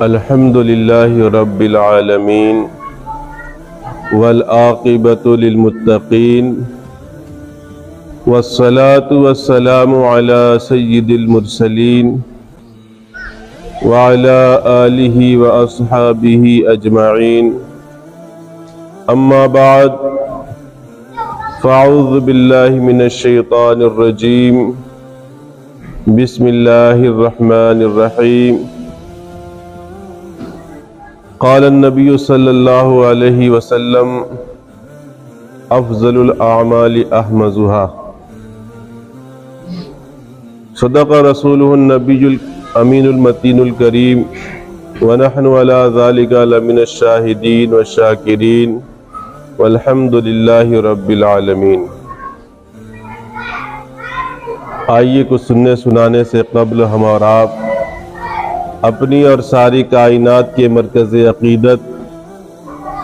الحمد للہ رب العالمین والعاقبۃ للمتقین والصلاة والسلام علی سید المرسلین وعلی آلہ واصحابہ اجمعین اما بعد فاعوذ باللہ من الشیطان الرجیم بسم اللہ الرحمن الرحیم قال النبی صلی اللہ علیہ وسلم افضل الاعمال احمزها صدق رسولہ النبی الامین المتین الکریم ونحن على ذلك لمن الشاہدین والشاکرین والحمد للہ رب العالمین۔ آئیے کچھ سننے سنانے سے قبل ہم اور آپ اپنی اور ساری کائنات کے مرکز عقیدت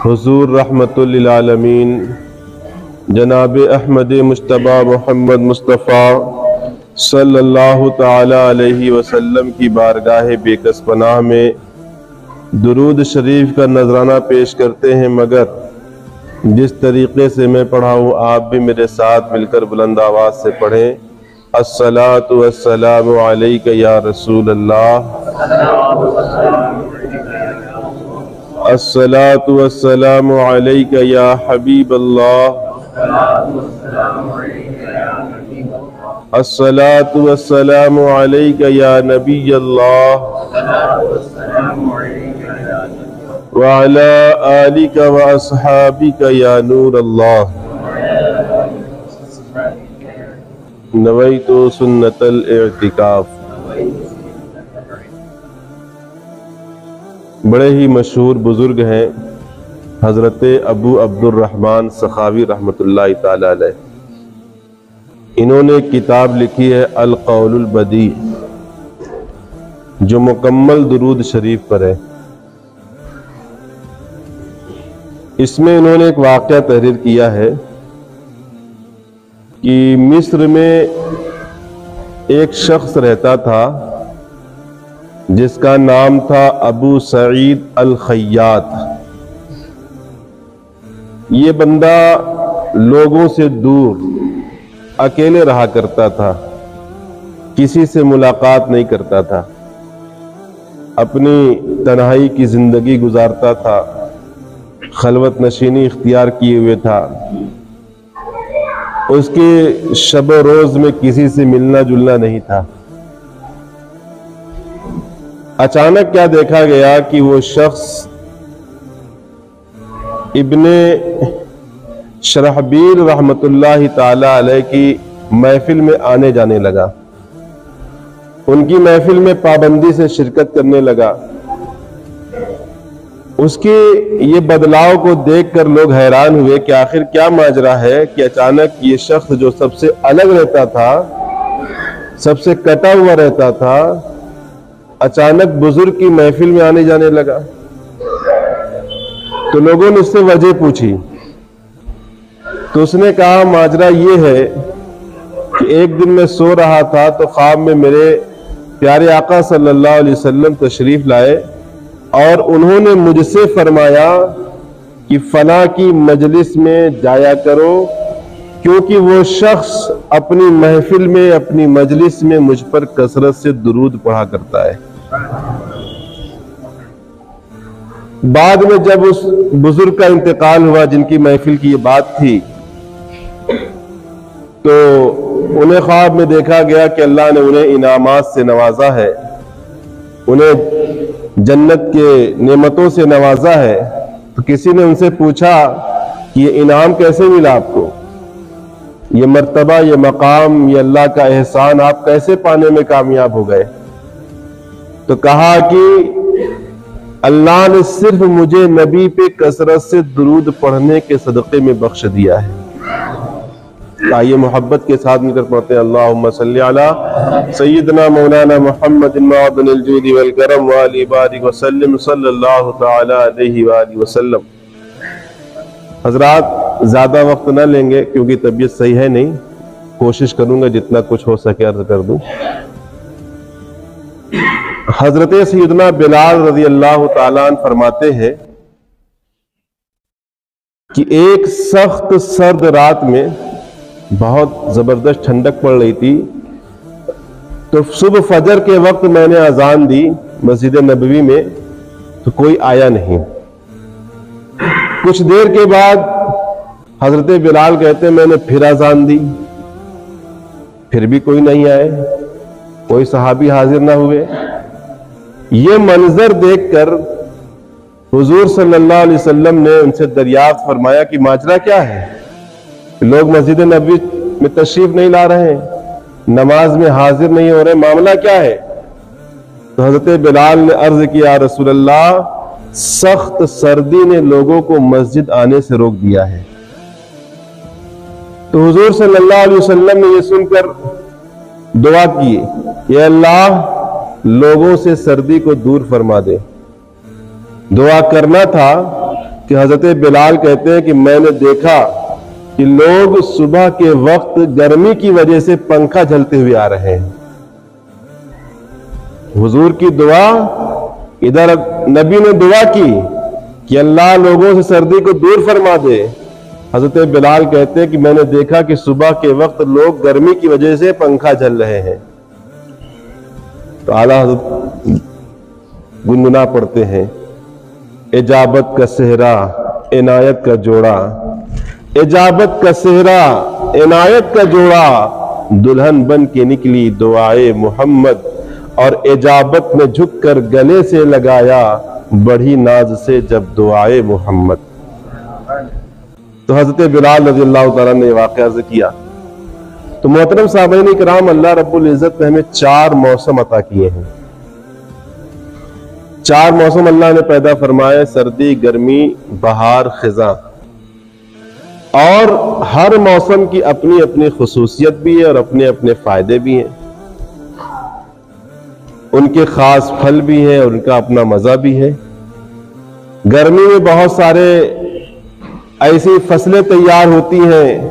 حضور رحمت للعالمین جناب احمد مجتبی محمد مصطفیٰ صلی اللہ تعالی علیہ وسلم کی بارگاہ بے کس پناہ میں درود شریف کا نذرانہ پیش کرتے ہیں، مگر جس طریقے سے میں پڑھا ہوں آپ بھی میرے ساتھ مل کر بلند آواز سے پڑھیں۔ الصلاۃ والسلام علیک یا رسول اللہ، الصلاۃ والسلام علیک یا حبیب اللہ، الصلاۃ والسلام علیک یا نبی اللہ وعلی آلک واصحابک یا نور اللہ۔ نویت سنت الاعتکاف۔ بڑے ہی مشہور بزرگ ہیں حضرت ابو عبد الرحمن سخاوی رحمۃ اللہ تعالی علیہ۔ انہوں نے کتاب لکھی ہے القول البدیع، جو مکمل درود شریف پر ہے۔ اس میں انہوں نے ایک واقعہ تحریر کیا ہے کہ مصر میں ایک شخص رہتا تھا جس کا نام تھا ابو سعید الخیاط۔ یہ بندہ لوگوں سے دور اکیلے رہا کرتا تھا، کسی سے ملاقات نہیں کرتا تھا، اپنی تنہائی کی زندگی گزارتا تھا، خلوت نشینی اختیار کیے ہوئے تھا۔ اس کے شب و روز میں کسی سے ملنا جلنا نہیں تھا۔ اچانک کیا دیکھا گیا کہ وہ شخص ابن شرحبیل رحمت اللہ تعالی علیہ کی محفل میں آنے جانے لگا، ان کی محفل میں پابندی سے شرکت کرنے لگا۔ اس کے یہ بدلاؤ کو دیکھ کر لوگ حیران ہوئے کہ آخر کیا ماجرا ہے کہ اچانک یہ شخص جو سب سے الگ رہتا تھا، سب سے کٹا ہوا رہتا تھا، اچانک بزرگ کی محفل میں آنے جانے لگا۔ تو لوگوں نے اس سے وجہ پوچھی، تو اس نے کہا ماجرا یہ ہے کہ ایک دن میں سو رہا تھا تو خواب میں میرے پیارے آقا صلی اللہ علیہ وسلم تشریف لائے اور انہوں نے مجھ سے فرمایا کہ فلاں کی مجلس میں جایا کرو، کیونکہ وہ شخص اپنی محفل میں اپنی مجلس میں مجھ پر کثرت سے درود پڑھا کرتا ہے۔ بعد میں جب اس بزرگ کا انتقال ہوا جن کی محفل کی یہ بات تھی، تو انہیں خواب میں دیکھا گیا کہ اللہ نے انہیں انعامات سے نوازا ہے، انہیں جنت کے نعمتوں سے نوازا ہے۔ تو کسی نے ان سے پوچھا کہ یہ انعام کیسے ملا آپ کو، یہ مرتبہ، یہ مقام، یہ اللہ کا احسان آپ کیسے پانے میں کامیاب ہو گئے؟ تو کہا کہ اللہ نے صرف مجھے نبی پہ کثرت سے درود پڑھنے کے صدقے میں بخش دیا ہے۔ آئیے محبت کے ساتھ مل کر پڑھتے ہیں اللہم صلی علی سیدنا مولانا محمد معدن الجود والکرم وآلہ بارک وسلم صلی اللہ تعالی علیہ وآلہ وسلم۔ حضرات زیادہ وقت نہ لیں گے کیونکہ طبیعت صحیح ہے نہیں، کوشش کروں گا جتنا کچھ ہو سکے عرض کر دوں۔ حضرت سیدنا بلال رضی اللہ تعالیٰ عنہ فرماتے ہیں کہ ایک سخت سرد رات میں بہت زبردست ٹھنڈک پڑ رہی تھی، تو صبح فجر کے وقت میں نے اذان دی مسجد نبوی میں، تو کوئی آیا نہیں۔ کچھ دیر کے بعد حضرت بلال کہتے ہیں میں نے پھر اذان دی، پھر بھی کوئی نہیں آئے، کوئی صحابی حاضر نہ ہوئے۔ یہ منظر دیکھ کر حضور صلی اللہ علیہ وسلم نے ان سے دریافت فرمایا کہ ماجرا کیا ہے؟ لوگ مسجد نبوی میں تشریف نہیں لا رہے ہیں، نماز میں حاضر نہیں ہو رہے، معاملہ کیا ہے؟ تو حضرت بلال نے عرض کیا رسول اللہ، سخت سردی نے لوگوں کو مسجد آنے سے روک دیا ہے۔ تو حضور صلی اللہ علیہ وسلم نے یہ سن کر دعا کی، اے اللہ لوگوں سے سردی کو دور فرما دے۔ دعا کرنا تھا کہ حضرت بلال کہتے ہیں کہ میں نے دیکھا کہ لوگ صبح کے وقت گرمی کی وجہ سے پنکھا جلتے ہوئے آ رہے ہیں۔ حضور کی دعا، ادھر نبی نے دعا کی کہ اللہ لوگوں سے سردی کو دور فرما دے، حضرت بلال کہتے ہیں کہ میں نے دیکھا کہ صبح کے وقت لوگ گرمی کی وجہ سے پنکھا جل رہے ہیں۔ تو اعلیٰ حضرت گنگنا پڑتے ہیں، اجابت کا صحرا عنایت کا جوڑا، اجابت کا صحرا عنایت کا جوڑا، دلہن بن کے نکلی دعائے محمد، اور اجابت میں جھک کر گلے سے لگایا بڑھی ناز سے جب دعائے محمد۔ تو حضرت بلال رضی اللہ تعالیٰ نے واقعہ ذکر کیا۔ تو محترم صحابین کرام، اللہ رب العزت نے ہمیں 4 موسم عطا کیے ہیں۔ 4 موسم اللہ نے پیدا فرمائے، سردی، گرمی، بہار، خزاں، اور ہر موسم کی اپنی اپنی خصوصیت بھی ہے اور اپنے اپنے فائدے بھی ہیں، ان کے خاص پھل بھی ہیں اور ان کا اپنا مزہ بھی ہے۔ گرمی میں بہت سارے ایسی فصلیں تیار ہوتی ہیں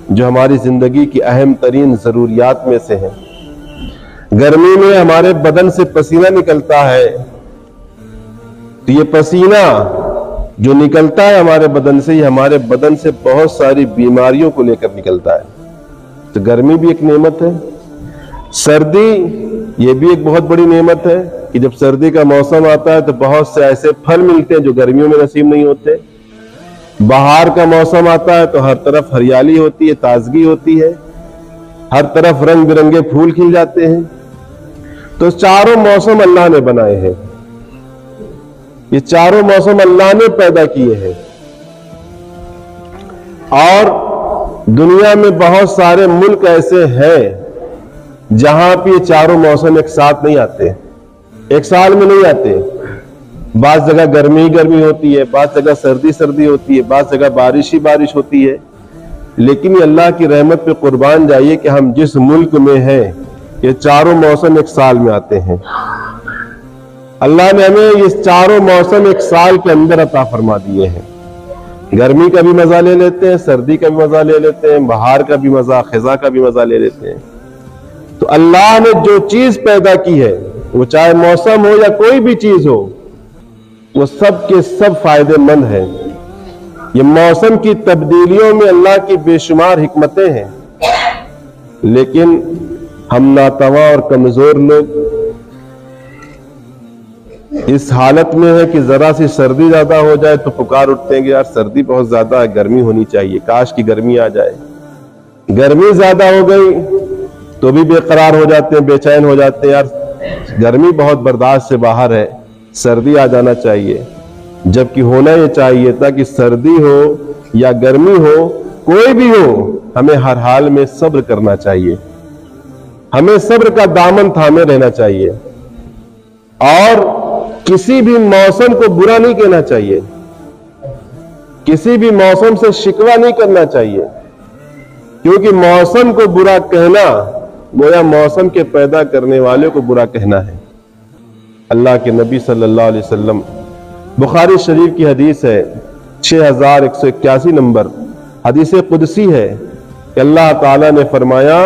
جو ہماری زندگی کی اہم ترین ضروریات میں سے ہیں۔ گرمی میں ہمارے بدن سے پسینہ نکلتا ہے، تو یہ پسینہ جو نکلتا ہے ہمارے بدن سے، یہ ہمارے بدن سے بہت ساری بیماریوں کو لے کر نکلتا ہے۔ تو گرمی بھی ایک نعمت ہے۔ سردی یہ بھی ایک بہت بڑی نعمت ہے کہ جب سردی کا موسم آتا ہے تو بہت سے ایسے پھل ملتے ہیں جو گرمیوں میں نصیب نہیں ہوتے۔ بہار کا موسم آتا ہے تو ہر طرف ہریالی ہوتی ہے، تازگی ہوتی ہے، ہر طرف رنگ برنگے پھول کھل جاتے ہیں۔ تو 4 موسم اللہ نے بنائے ہیں، یہ 4 موسم اللہ نے پیدا کیے ہیں، اور دنیا میں بہت سارے ملک ایسے ہیں جہاں پہ یہ 4 موسم ایک ساتھ نہیں آتے، ایک سال میں نہیں آتے۔ بعض جگہ گرمی گرمی ہوتی ہے، بعض جگہ سردی سردی ہوتی ہے، بعض جگہ بارش ہی بارش ہوتی ہے۔ لیکن یہ اللہ کی رحمت پہ قربان جائیے کہ ہم جس ملک میں ہیں یہ 4 موسم ایک سال میں آتے ہیں۔ اللہ نے ہمیں یہ 4 موسم ایک سال کے اندر عطا فرما دیے ہیں۔ گرمی کا بھی مزہ لے لیتے ہیں، سردی کا بھی مزہ لے لیتے ہیں، بہار کا بھی مزہ، خزاں کا بھی مزہ لے لیتے ہیں۔ تو اللہ نے جو چیز پیدا کی ہے، وہ چاہے موسم ہو یا کوئی بھی چیز ہو، وہ سب کے سب فائدے مند ہیں۔ یہ موسم کی تبدیلیوں میں اللہ کی بے شمار حکمتیں ہیں، لیکن ہم ناتواں اور کمزور لوگ اس حالت میں ہے کہ ذرا سی سردی زیادہ ہو جائے تو پکار اٹھتے ہیں کہ یار سردی بہت زیادہ ہے، گرمی ہونی چاہیے، کاش کی گرمی آ جائے۔ گرمی زیادہ ہو گئی تو بھی بے قرار ہو جاتے ہیں، بے چین ہو جاتے ہیں، یار گرمی بہت برداشت سے باہر ہے، سردی آ جانا چاہیے۔ جبکہ ہونا یہ چاہیے تھا کہ سردی ہو یا گرمی ہو، کوئی بھی ہو، ہمیں ہر حال میں صبر کرنا چاہیے، ہمیں صبر کا دامن تھامے رہنا چاہیے، اور کسی بھی موسم کو برا نہیں کہنا چاہیے، کسی بھی موسم سے شکوہ نہیں کرنا چاہیے، کیونکہ موسم کو برا کہنا گویا موسم کے پیدا کرنے والے کو برا کہنا ہے۔ اللہ کے نبی صلی اللہ علیہ وسلم، بخاری شریف کی حدیث ہے 6181 نمبر، حدیث قدسی ہے کہ اللہ تعالیٰ نے فرمایا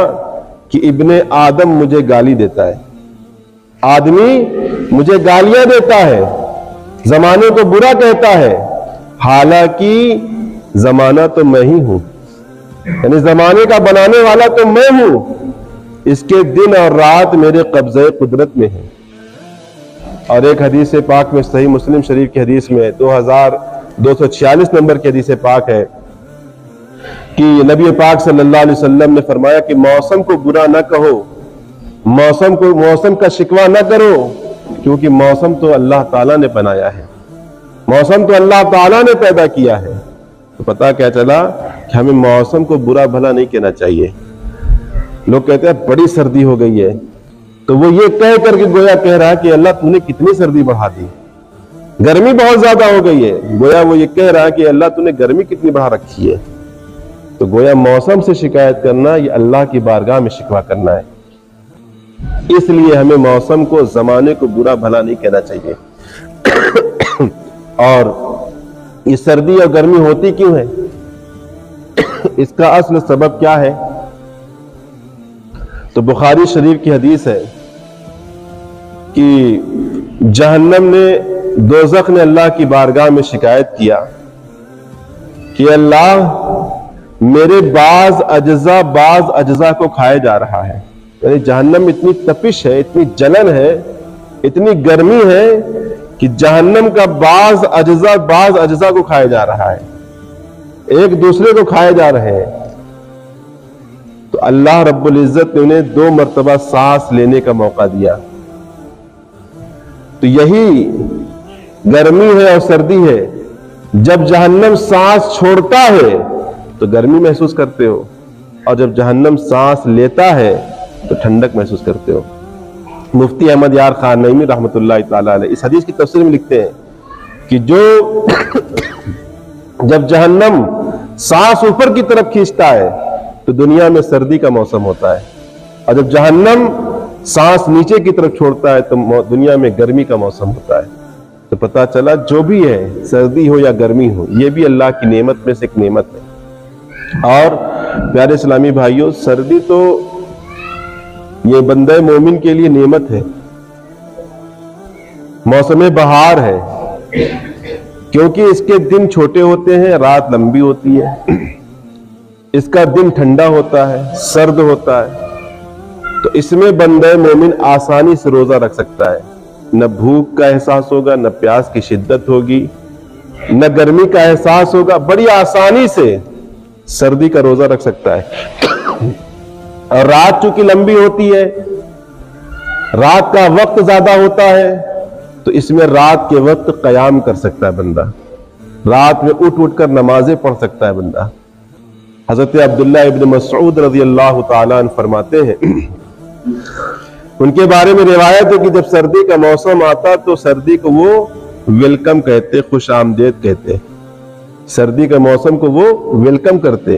کہ ابن آدم مجھے گالی دیتا ہے، آدمی مجھے گالیاں دیتا ہے، زمانے کو برا کہتا ہے، حالانکہ زمانہ تو میں ہی ہوں، یعنی زمانے کا بنانے والا تو میں ہوں، اس کے دن اور رات میرے قبضے قدرت میں ہیں۔ اور ایک حدیث پاک میں، صحیح مسلم شریف کی حدیث میں 2246 نمبر کی حدیث پاک ہے کہ نبی پاک صلی اللہ علیہ وسلم نے فرمایا کہ موسم کو برا نہ کہو، موسم کا شکوہ نہ کرو، کیونکہ موسم تو اللہ تعالیٰ نے بنایا ہے، موسم تو اللہ تعالیٰ نے پیدا کیا ہے۔ تو پتہ کیا چلا کہ ہمیں موسم کو برا بھلا نہیں کہنا چاہیے۔ لوگ کہتے ہیں بڑی سردی ہو گئی ہے، تو وہ یہ کہہ کر کے گویا کہہ رہا ہے کہ اللہ تم نے کتنی سردی بڑھا دی، گرمی بہت زیادہ ہو گئی ہے، گویا وہ یہ کہہ رہا ہے کہ اللہ تم نے گرمی کتنی بڑھا رکھی ہے۔ تو گویا موسم سے شکایت کرنا یہ اللہ کی بارگاہ میں شکوہ کرنا ہے۔ اس لیے ہمیں موسم کو، زمانے کو برا بھلا نہیں کہنا چاہیے۔ اور یہ سردی اور گرمی ہوتی کیوں ہے؟ اس کا اصل سبب کیا ہے؟ تو بخاری شریف کی حدیث ہے کہ جہنم نے، دوزخ نے اللہ کی بارگاہ میں شکایت کیا کہ اللہ میرے بعض اجزاء کو کھائے جا رہا ہے، یعنی جہنم میں اتنی تپش ہے، اتنی جلن ہے، اتنی گرمی ہے کہ جہنم کا بعض اجزاء کو کھائے جا رہا ہے، ایک دوسرے کو کھائے جا رہے ہیں۔ تو اللہ رب العزت نے انہیں 2 مرتبہ سانس لینے کا موقع دیا۔ تو یہی گرمی ہے اور سردی ہے، جب جہنم سانس چھوڑتا ہے تو گرمی محسوس کرتے ہو، اور جب جہنم سانس لیتا ہے تو ٹھنڈک محسوس کرتے ہو۔ مفتی احمد یار خان نعیمی رحمۃ اللہ تعالی علیہ اس حدیث کی تفسیر میں لکھتے ہیں کہ جب جہنم سانس اوپر کی طرف کھینچتا ہے تو دنیا میں سردی کا موسم ہوتا ہے، اور جب جہنم سانس نیچے کی طرف چھوڑتا ہے تو دنیا میں گرمی کا موسم ہوتا ہے۔ تو پتہ چلا جو بھی ہے، سردی ہو یا گرمی ہو، یہ بھی اللہ کی نعمت میں سے ایک نعمت ہے۔ اور پیارے اسلامی بھائیوں، سردی تو یہ بندہ مومن کے لیے نعمت ہے، موسم بہار ہے، کیونکہ اس کے دن چھوٹے ہوتے ہیں، رات لمبی ہوتی ہے، اس کا دن ٹھنڈا ہوتا ہے، سرد ہوتا ہے، تو اس میں بندہ مومن آسانی سے روزہ رکھ سکتا ہے، نہ بھوک کا احساس ہوگا، نہ پیاس کی شدت ہوگی، نہ گرمی کا احساس ہوگا، بڑی آسانی سے سردی کا روزہ رکھ سکتا ہے۔ اور رات چونکہ لمبی ہوتی ہے، رات کا وقت زیادہ ہوتا ہے، تو اس میں رات کے وقت قیام کر سکتا ہے بندہ، رات میں اٹھ کر نمازیں پڑھ سکتا ہے بندہ۔ حضرت عبداللہ ابن مسعود رضی اللہ تعالیٰ عنہ فرماتے ہیں، ان کے بارے میں روایت ہے کہ جب سردی کا موسم آتا تو سردی کو وہ ویلکم کہتے، خوش آمدید کہتے، سردی کا موسم کو وہ ویلکم کرتے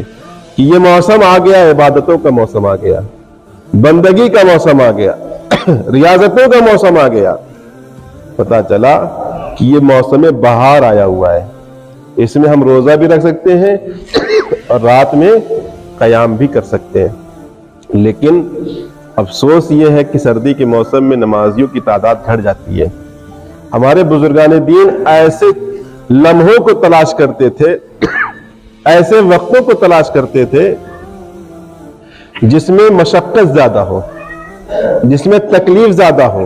کہ یہ موسم آ گیا، عبادتوں کا موسم آ گیا، بندگی کا موسم آ گیا، ریاضتوں کا موسم آ گیا۔ پتہ چلا کہ یہ موسم بہار آیا ہوا ہے، اس میں ہم روزہ بھی رکھ سکتے ہیں اور رات میں قیام بھی کر سکتے ہیں۔ لیکن افسوس یہ ہے کہ سردی کے موسم میں نمازیوں کی تعداد گھٹ جاتی ہے۔ ہمارے بزرگان دین ایسے لمحوں کو تلاش کرتے تھے، ایسے وقتوں کو تلاش کرتے تھے جس میں مشقت زیادہ ہو، جس میں تکلیف زیادہ ہو۔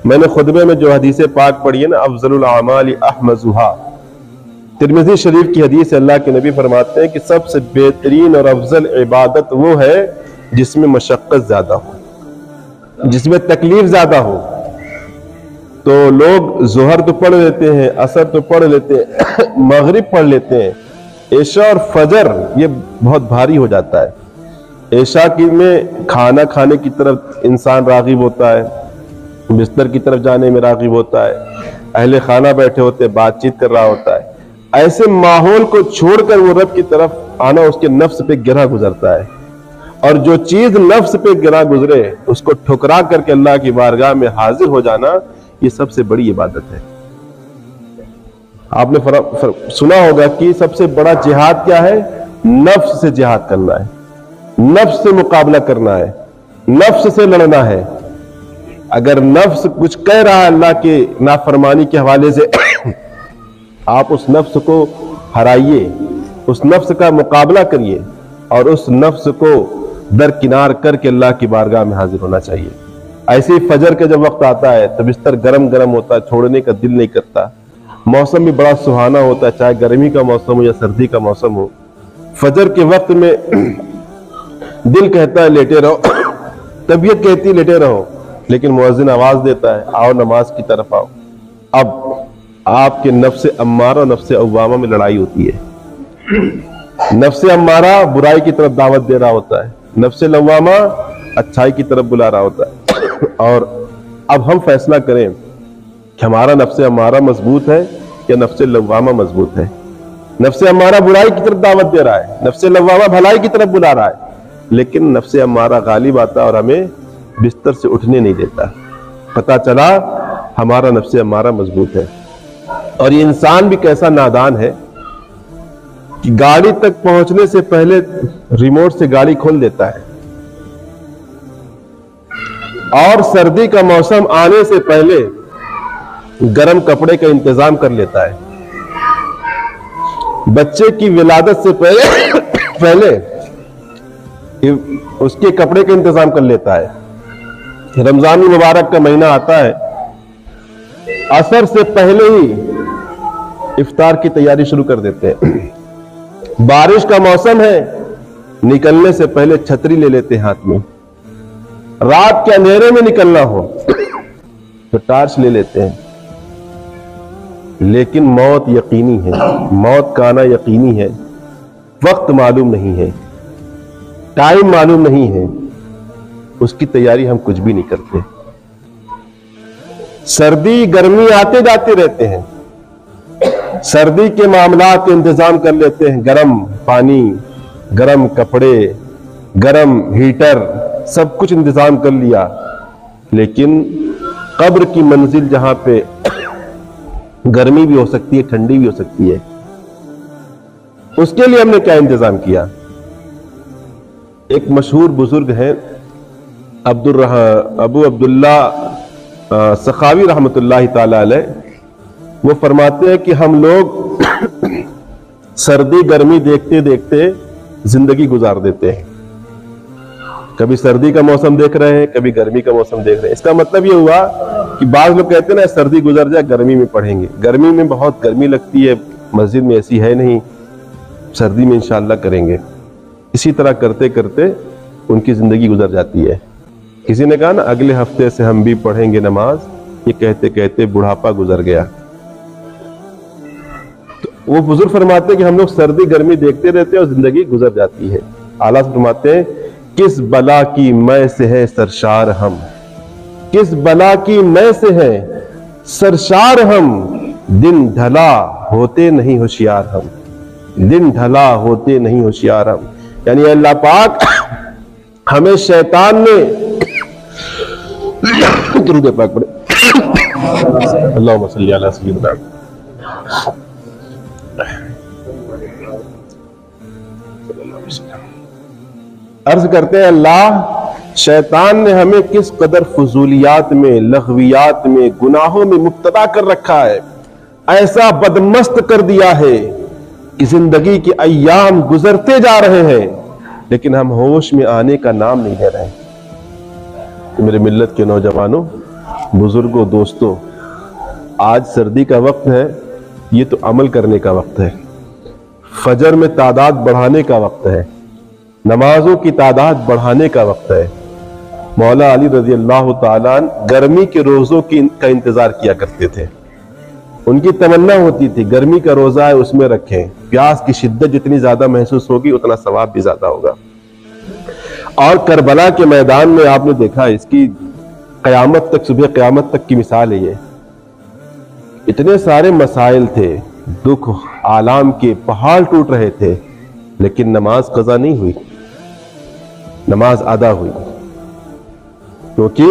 میں نے خطبے میں جو حدیث پاک پڑھی ہے نا، افضل الاعمال احمزھا، ترمذی شریف کی حدیث، اللہ کے نبی فرماتے ہیں کہ سب سے بہترین اور افضل عبادت وہ ہے جس میں مشقت زیادہ ہو، جس میں تکلیف زیادہ ہو۔ تو لوگ ظہر تو پڑھ لیتے ہیں، عصر تو پڑھ لیتے ہیں، مغرب پڑھ لیتے ہیں، عشاء اور فجر یہ بہت بھاری ہو جاتا ہے۔ عشاء میں کھانا کھانے کی طرف انسان راغب ہوتا ہے، بستر کی طرف جانے میں راغب ہوتا ہے، اہل خانہ بیٹھے ہوتے ہیں، بات چیت کر رہا ہوتا ہے۔ ایسے ماحول کو چھوڑ کر وہ رب کی طرف آنا اس کے نفس پہ گرا گزرتا ہے، اور جو چیز نفس پہ گرا گزرے اس کو ٹھکرا کر کے اللہ کی بارگاہ میں حاضر ہو جانا، یہ سب سے بڑی عبادت ہے۔ آپ نے سنا ہوگا کہ سب سے بڑا جہاد کیا ہے؟ نفس سے جہاد کرنا ہے، نفس سے مقابلہ کرنا ہے، نفس سے لڑنا ہے۔ اگر نفس کچھ کہہ رہا ہے اللہ کے نافرمانی کے حوالے سے، آپ اس نفس کو ہرائیے، اس نفس کا مقابلہ کریے اور اس نفس کو درکنار کر کے اللہ کی بارگاہ میں حاضر ہونا چاہیے۔ ایسے ہی فجر کا جب وقت آتا ہے تو بستر گرم گرم ہوتا ہے، چھوڑنے کا دل نہیں کرتا، موسم بھی بڑا سہانا ہوتا ہے، چاہے گرمی کا موسم ہو یا سردی کا موسم ہو۔ فجر کے وقت میں دل کہتا ہے لیٹے رہو، طبیعت کہتی ہے لیٹے رہو، لیکن مؤذن آواز دیتا ہے آؤ نماز کی طرف آؤ۔ اب آپ کے نفس امارہ اور نفس عوامہ میں لڑائی ہوتی ہے۔ نفس امارہ برائی کی طرف دعوت دے رہا ہوتا ہے، نفس لوامہ اچھائی کی طرف بلا رہا ہوتا ہے، اور اب ہم فیصلہ کریں کہ ہمارا نفس امارہ مضبوط ہے یا نفس لوامہ مضبوط ہے۔ نفس امارہ برائی کی طرف دعوت دے رہا ہے، نفس لوامہ بھلائی کی طرف بلا رہا ہے، لیکن نفس امارہ غالب آتا اور ہمیں بستر سے اٹھنے نہیں دیتا۔ پتہ چلا ہمارا نفس امارہ مضبوط ہے۔ اور یہ انسان بھی کیسا نادان ہے کہ گاڑی تک پہنچنے سے پہلے ریموٹ سے گاڑی کھول دیتا ہے، اور سردی کا موسم آنے سے پہلے گرم کپڑے کا انتظام کر لیتا ہے، بچے کی ولادت سے پہلے اس کے کپڑے کا انتظام کر لیتا ہے۔ رمضان المبارک کا مہینہ آتا ہے، عصر سے پہلے ہی افطار کی تیاری شروع کر دیتے ہیں۔ بارش کا موسم ہے، نکلنے سے پہلے چھتری لے لیتے ہیں ہاتھ میں، رات کے اندھیرے میں نکلنا ہو تو ٹارچ لے لیتے ہیں۔ لیکن موت یقینی ہے، موت کا آنا یقینی ہے، وقت معلوم نہیں ہے، ٹائم معلوم نہیں ہے، اس کی تیاری ہم کچھ بھی نہیں کرتے۔ سردی گرمی آتے جاتے رہتے ہیں، سردی کے معاملات کا انتظام کر لیتے ہیں، گرم پانی، گرم کپڑے، گرم ہیٹر، سب کچھ انتظام کر لیا، لیکن قبر کی منزل جہاں پہ گرمی بھی ہو سکتی ہے، ٹھنڈی بھی ہو سکتی ہے، اس کے لیے ہم نے کیا انتظام کیا؟ ایک مشہور بزرگ ہیں ابو عبداللہ سخاوی رحمۃ اللہ تعالی علیہ، وہ فرماتے ہیں کہ ہم لوگ سردی گرمی دیکھتے دیکھتے زندگی گزار دیتے ہیں، کبھی سردی کا موسم دیکھ رہے ہیں، کبھی گرمی کا موسم دیکھ رہے ہیں۔ اس کا مطلب یہ ہوا کہ بعض لوگ کہتے ہیں نا سردی گزر جائے گرمی میں پڑھیں گے، گرمی میں بہت گرمی لگتی ہے، مسجد میں ایسی ہے نہیں، سردی میں انشاءاللہ کریں گے۔ اسی طرح کرتے کرتے ان کی زندگی گزر جاتی ہے۔ کسی نے کہا نا اگلے ہفتے سے ہم بھی پڑھیں گے نماز، یہ کہتے کہتے بڑھاپا گزر گیا۔ تو وہ بزرگ فرماتے ہیں کہ ہم لوگ سردی گرمی دیکھتے رہتے ہیں اور زندگی گزر جاتی ہے۔ اعلیٰ فرماتے ہیں کس بلا کی میں سے ہے سرشار ہم، کس بلا کی میں سے ہے سرشار ہم، دن ڈھلا ہوتے نہیں ہوشیار ہم، دن ڈھلا ہوتے نہیں ہوشیار ہم۔ یعنی اللہ پاک ہمیں شیطان نے درود پاک پڑھے اللہم صلی علی سیدنا۔ عرض کرتے ہیں اللہ شیطان نے ہمیں کس قدر فضولیات میں، لغویات میں، گناہوں میں مبتلا کر رکھا ہے، ایسا بدمست کر دیا ہے کہ زندگی کے ایام گزرتے جا رہے ہیں لیکن ہم ہوش میں آنے کا نام نہیں لے رہے ہیں۔ تو میرے ملت کے نوجوانوں، بزرگوں، دوستوں، آج سردی کا وقت ہے، یہ تو عمل کرنے کا وقت ہے، فجر میں تعداد بڑھانے کا وقت ہے، نمازوں کی تعداد بڑھانے کا وقت ہے۔ مولا علی رضی اللہ تعالیٰ عنہ گرمی کے روزوں کا انتظار کیا کرتے تھے، ان کی تمنا ہوتی تھی گرمی کا روزہ ہے اس میں رکھیں، پیاس کی شدت جتنی زیادہ محسوس ہوگی اتنا ثواب بھی زیادہ ہوگا۔ اور کربلا کے میدان میں آپ نے دیکھا، اس کی قیامت تک، صبح قیامت تک کی مثال ہے یہ، اتنے سارے مسائل تھے، دکھ آلام کے پہاڑ ٹوٹ رہے تھے، لیکن نماز قضا نہیں ہوئی، نماز ادا ہوئی، کیونکہ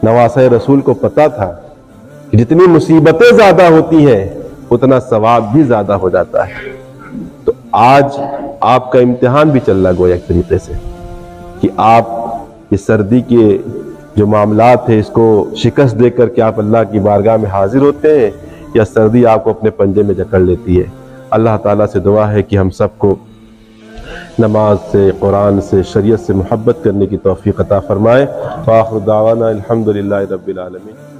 نواسۂ رسول کو پتا تھا کہ جتنی مصیبتیں زیادہ ہوتی ہیں اتنا ثواب بھی زیادہ ہو جاتا ہے۔ تو آج آپ کا امتحان بھی چل رہا گویا ایک طریقے سے کہ آپ یہ سردی کے جو معاملات ہے اس کو شکست دے کر کے آپ اللہ کی بارگاہ میں حاضر ہوتے ہیں، یا سردی آپ کو اپنے پنجے میں جکڑ لیتی ہے؟ اللہ تعالیٰ سے دعا ہے کہ ہم سب کو نماز سے، قرآن سے، شریعت سے محبت کرنے کی توفیق عطا فرمائے۔ وآخر دعوانا الحمدللہ رب العالمین۔